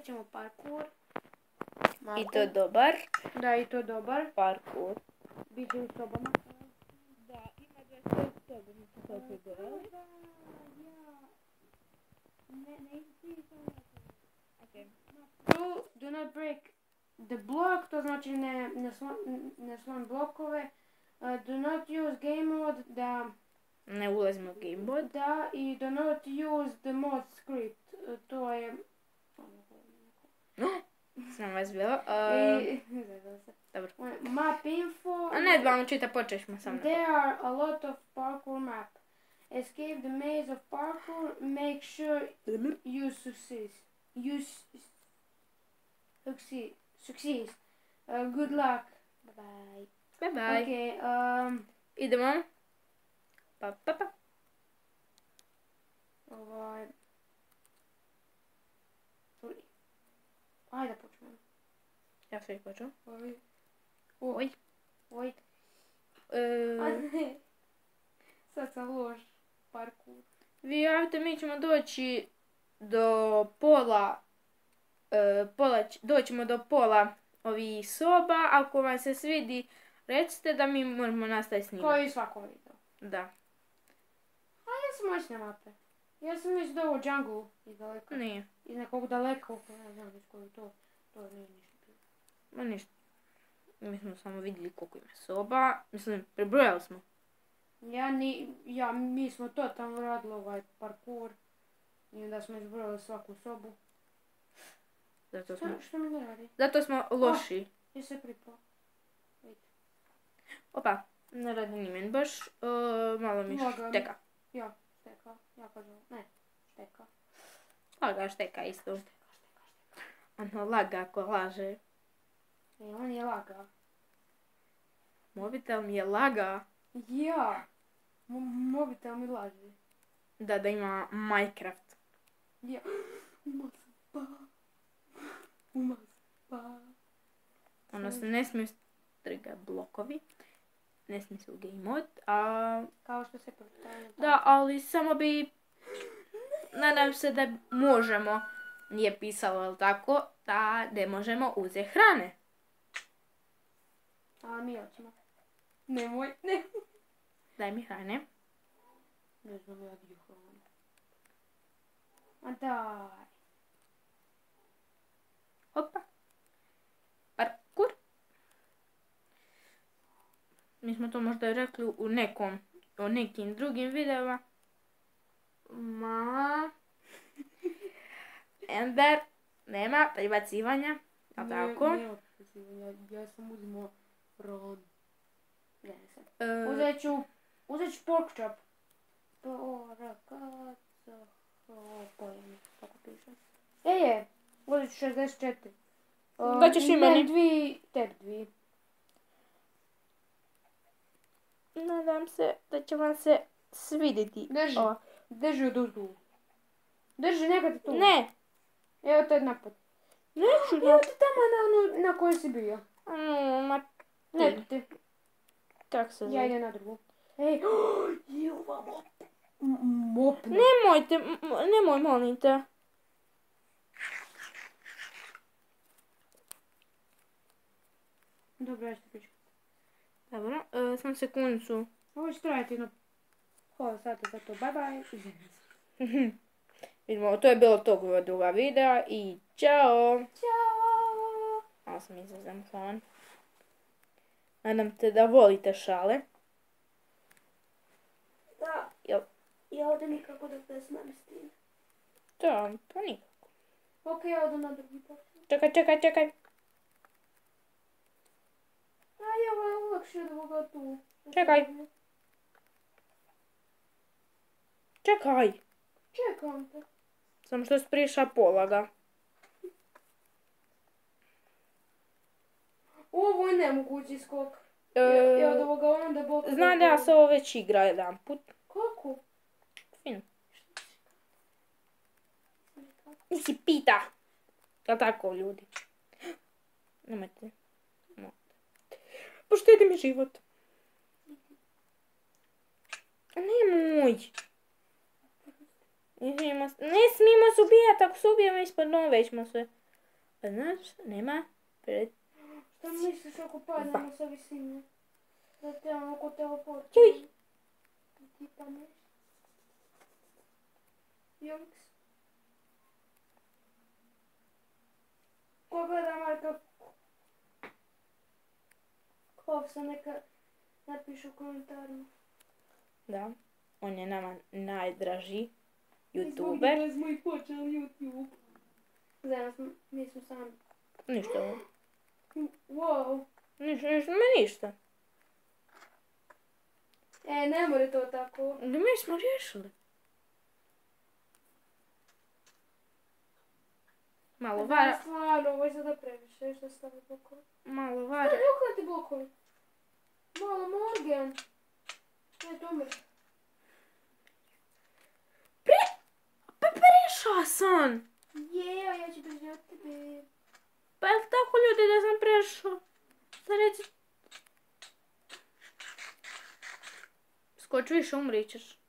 ćemo parkour. I to dobar. Da, i to dobar. Parkour. Biće u sobama. Da, ima 25 soba, mi smo to pribrojali. Do not break the block, to znači ne slon blokove. Do not use game mode, da... Ne ulazimo u game mode. Da, i do not use the mod script, to je... Sam vas bilo. Dobro. Map info... A ne, dvamo čita, počešmo sam. There are a lot of parkour map. Escape the maze of parkour, make sure you succeed. Succeed. Good luck. Bye bye. Bye bye. Okay, Idemo. Pa. Ajde počnemo. Ja sve počeo. Oj. Sad sam loš. Parkour. Vi javite, mi ćemo doći do pola, doćemo do pola ovih soba. Ako vam se svidi, recite da mi možemo nastaviti snimati. Kao i svako video. Da. A ja sam moćna mape. Ja sam već do jungle iz daleka. Nije. Iz nekog daleka, ne znam već koji to nije ništa bilo. Ma ništa. Mi smo samo vidjeli koliko ima soba. Mislim, prebrojali smo. Mi smo totalno radili ovaj parkour. I onda smo izbrojali svaku sobu. Što mi ne radi? Zato smo loši. Je se pripao. Opa, ne radi ni meni baš. Malo mi šteka. Ja, šteka. Ja kažem, ne, šteka. Laga šteka isto. Ono laga ko laže. On je laga. Mobitel mi je laga. Ja. Mobitel mi laže. Da ima Minecraft. Ja. Ono se ne smije striga blokovi. Ne smije se u game mode. A... Kao što se prostavljaju. Da, ali samo bi... Nadam se da možemo. Nije pisalo, ali tako, da ne možemo uzeti hrane. A mi hoćemo. Nemoj, ne. Daj mi hrane. Ne znam ja gdje hrane. A daj. Opa. Parkour. Mi smo to možda rekli u nekim drugim videoma. Ender, nema pribacivanja. A tako? Nema pribacivanja, ja sam uzimao ron. Uzet ću pork chop. Tako piše. Uzet ću 64. Da ćeš i meni. Dvi, tebi dvi. Nadam se da će vam se svidjeti. Drži od uzdu. Drži, neka ti tu. Ne. Evo te napad. Neću Evo ti tamo na kojoj si bio. Ne ti. Kako se zove? Ja idem na drugu. Ej, mopne. Nemoj, molim te. Dobro, ja ću pričati. Dobro, sam sekundicu. Ovo će trajati jedno pola sata za to. Bye bye. Vidimo, to je bilo tog druga videa i čao. Ćao. Malo sam izazam fan. Nadam te da volite šale. Da. Ja ovdje nikako da te namestim. Da, to nikako. Ok, ja odu na drugi put. Čekaj. A ja ulakše od ovoga tu. Čekaj. Čekam te. Samo što spriša pola ga. Ovo je nemogući skok. Ja od ovoga onda bok... Znam da ja se ovo već igra jedan put. Kako? Fin. Nisi pita. Jel' tako, ljudi? Nemojte. Poštedi mi život. Nemoj. Ne smijemo se ubijati, ako se ubijemo ispod nove ćemo se. Pa znaš, nema pred... Šta misliš ako padnemo sa visine? Da te vam oko teleport. Juj! Ti padneš. Junks. Ko gleda Marka Kovsa, neka napišu u komentarima. Da, on je nama najdraži Zbog youtuber. njega smo i počeli YouTube. Zajedno mi smo sami. Ništa. Wow. Ništa. Ne more to tako. Mi smo riješili. Malo vara. Stvarno, ovo je sada previše, što stavi blokove. Malo Šta vara. ne uklati blokovi? Malo Morgan. Ne, to umre. Pa prešao sam. Je, a ja ću brže od tebe. Pa je li tako ljudi da sam prešao? Sad reci. Skoči više, umrit ćeš.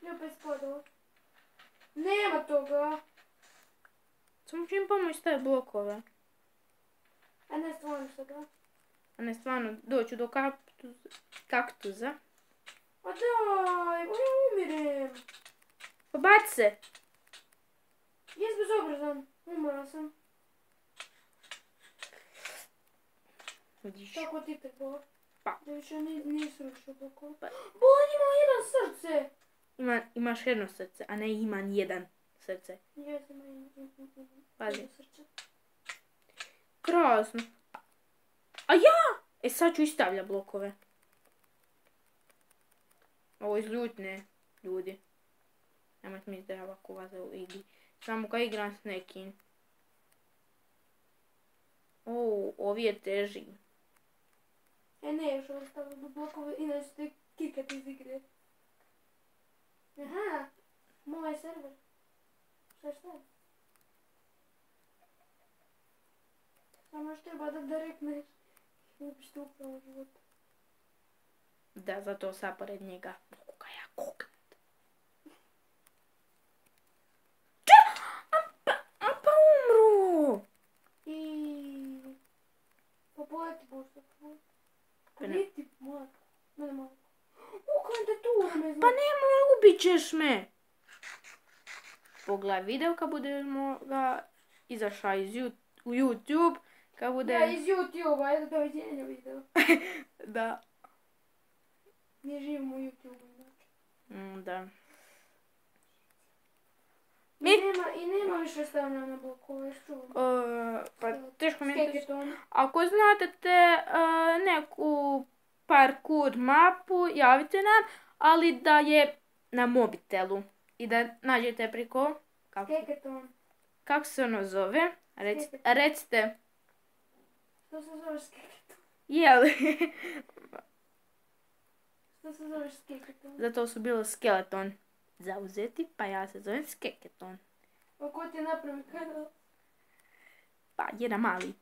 Ja opet spadao. Nema toga. Samo ću im pomoći staviti blokove. A ne, stvarno sada. A ne stvarno doću do kaktuza. A daj, ja umirem. Pa baci se. Jes bezobrazan. Umrla sam. Vidiš. Tako ti te bo. Pa. Da više nisi rušio blokove. Pa. Bo, on ima jedan srce. Imaš jedno srce, a ne imam jedan srce. Jes, ima Pazi. jedno srce. Krasno. A ja? Sad ću istavlja blokove. Ovo izljutne ljudi. Nemojte mi da ja ovako vaze u igri. Samo kad igram s nekim. Ovi je teži. Ne, još ovo stavio do blokove, inače te kikati iz igre. Aha, moj server. Šta? Samo još treba da rekneš. Upiš te upravo život. Da, zato sad pored njega mogu ga ja kuknut. Pa umru! I... Pa poleti bošta. Pa ne. Gdje ti mlad? Mene malo. Ukon te tu, ne znam. Pa nemoj, ubit ćeš me! Pogledaj video kad budemo ga izašao u YouTube. Kad bude... Ja iz YouTube-a, eto doviđenja video. Da. Ne živim u YouTube-u, znači. Da. I nema više stavljanja na blokove, što? Pa teško mi je... Skeketon. Ako znate neku parkour mapu, javite nam, ali da je na mobitelu. I da nađete priko... Skeketon. Kako se ono zove? Recite. Što se zove skeketon? Jel? Što se zove skeketon? Zato su bilo skeleton zauzeti, pa ja se zovem Skeketon. A ko ti je napravi kanal? Pa jedan mali.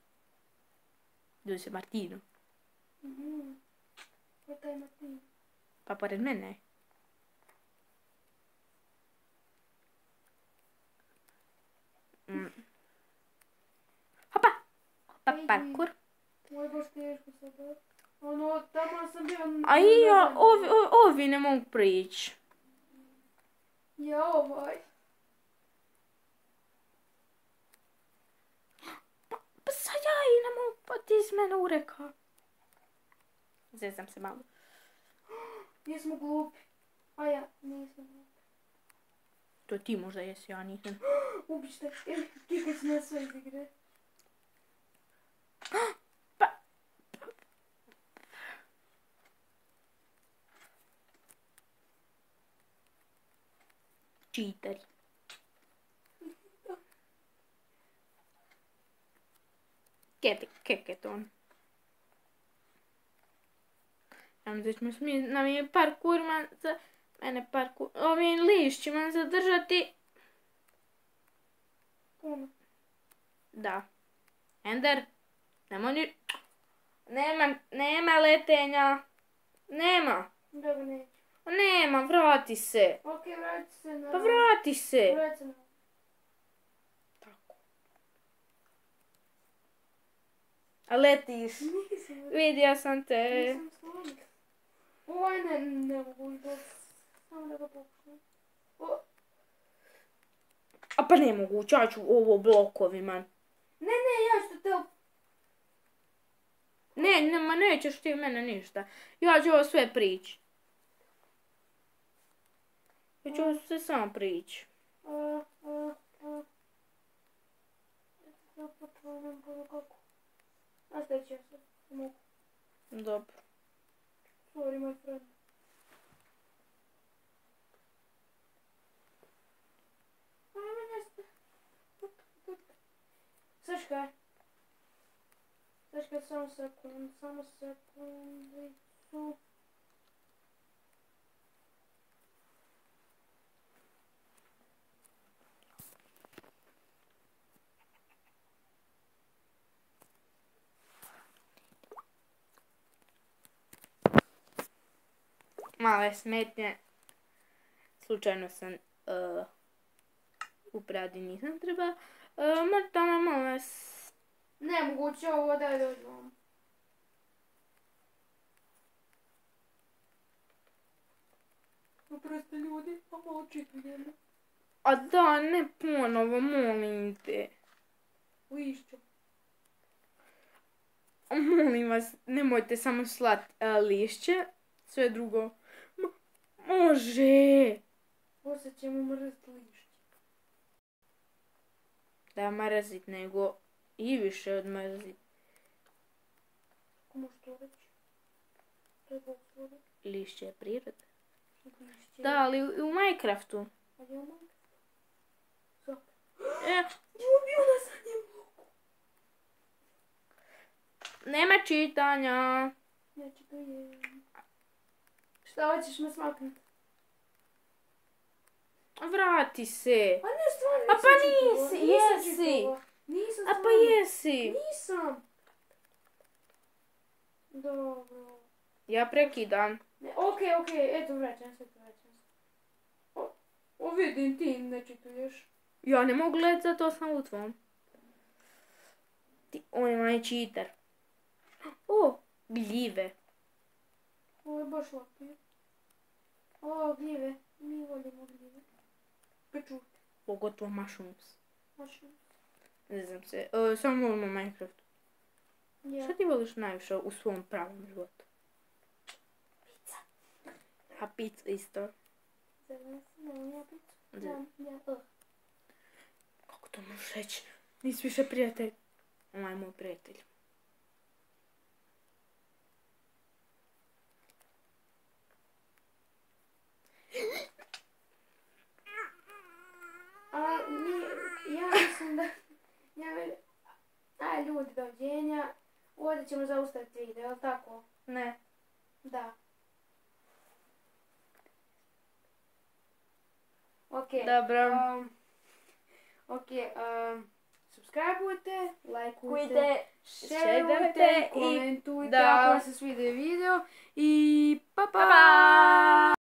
Zove se Martino. Ko taj Martin? Pa pored mene. Hopa! Hopa, parkour. Ovo je baš teško sada. Ono, tamo sam bio... A i ja, ovi ne mogu prići. Ja, ovaj. Pa sad ja i ne mogu, pa ti iz mene ureka. Zezam se malo. Jesmo glupi. A ja, nisam glupi. To ti možda jesi, ja nisam. Ubište, kikaj si na sve iz igre. Pa... Cheateri. Keketon. Ja mi ćemo na mi parkour mene parkour, ovim lišćima zadržati. Puno. Da. Ender, nemoj nema letenja. Nema. Dobro, neću. Nema, vrati se. Ok, vrati se na... Pa vrati se. Vrati se na... Tako. A letiš. Nisam. Vidio sam te. Nisam slon. Oj, ne mogu da... Samo da ga pokušam. A pa nemoguće, ja ću ovo blokovima. Ne, ja ću te... Ne, ma nećeš ti mene ništa. Ja ću ovo sve prići. Ja ću ovo sve samo prići. Nastavit ću ja se. Mogu. Dobro. Sorry, my friend. Sačkaj, samo sekundicu. Male smetnje. Slučajno sam u pradi nisam treba. Možda me malo Nemoguće ovo da dođem. Oprosti ljudi, pa malo čitujemo. A da, ne ponovo, molim te. Lišću. Molim vas, nemojte samo slati lišće. Sve drugo. Može. Poslije ćemo mrziti lišće. Da mrzit, nego i više od mrzit. Kako možeš to reći? To je Bog stvorio. Lišće je priroda. Lišće. Da, ali u Minecraftu. A gdje je u Minecraftu? Zap. Ubio nas na njemu. Nema čitanja. Ja čitujem. Šta hoćeš me smaknuti? Vrati se. A ne, stvarno A pa nisam nisi, čitala, jesi. Nisam A pa stvarno. jesi. Nisam. Dobro. Ja prekidam. Okej, eto vraćam se. O, vidim ti ne čituješ. Ja ne mogu gledat, zato sam u tvom. On je maj cheater. O, gljive. Ovo je baš lapir. O, gljive. Mi volimo gljive. Pečurke. Pogotovo mushrooms. Mašinu. Ne znam se. Samo volimo Minecraft. Ja. Šta ti voliš najviše u svom pravom životu? Pizza. A pizza isto. Zar ne ja pizza? Da. Ja. Kako to možeš reći? Nisi više prijatelj. Ona je moj prijatelj. Ja mislim da... Aj ljudi, doviđenja. Ovdje ćemo zaustaviti video, jel' tako? Ne. Da. Ok. Dobro. Subscribeujte, lajkujte, Kujte, šerujte, komentujte da. ako vam se svidio video i pa pa! Pa!